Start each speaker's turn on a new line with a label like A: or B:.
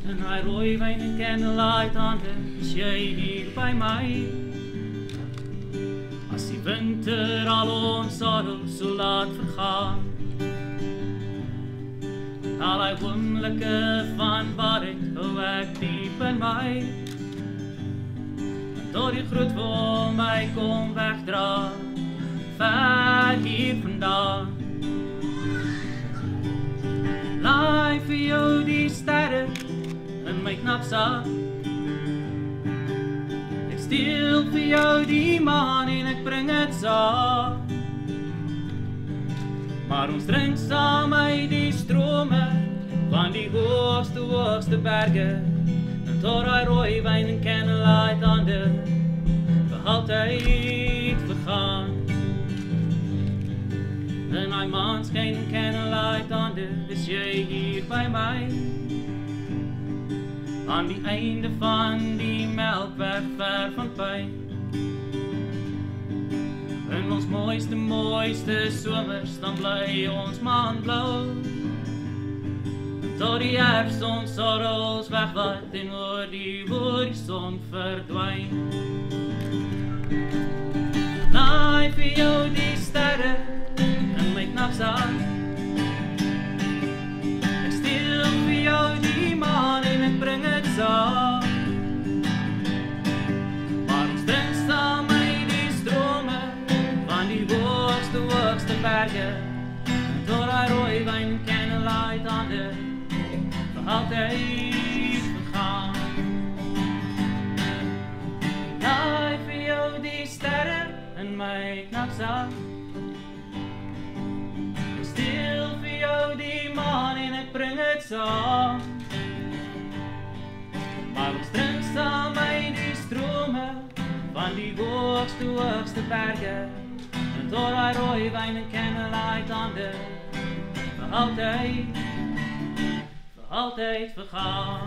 A: En hy rooi wyn en candlelight hande, is jy hier by my? As die winter al ons sorrows so laat vergaan, al die oomblikke van waarheid hou ek diep in my, en tot die groot wil my kom wegdra, ver hier vandaan. Laai vir jou die sterre in my knapsak, ek steel vir jou die maan en ek bring het saak. Maar ons drink saam uit die strome van die hoogste berge, en tot die rooi wyn en candlelight hande vir altyd vergaan. En die maan skyn en candlelight hande, is jy hier by my? Aan die einde van die melkweg ver van pyn, in ons mooiste somers, dan bly ons maan blou, tot die herfst ons sorrows wegvat en oor die horizon verdwyn. Laai vir jou die sterre in my knapsak, ek steel vir jou die maan en ek bring het saak. Maar ons drink saam uit die strome van die hoogste berge, en tot die rooi wyn en candlelight hande vir altyd vergaan. Laai vir jou die sterre in my knapsak, ek steel vir jou die maan en ek bring het saam. Maar ons drink saam uit die strome van die hoogste berge, en tot die rooi wyn en candlelight hande vir altyd vergaan.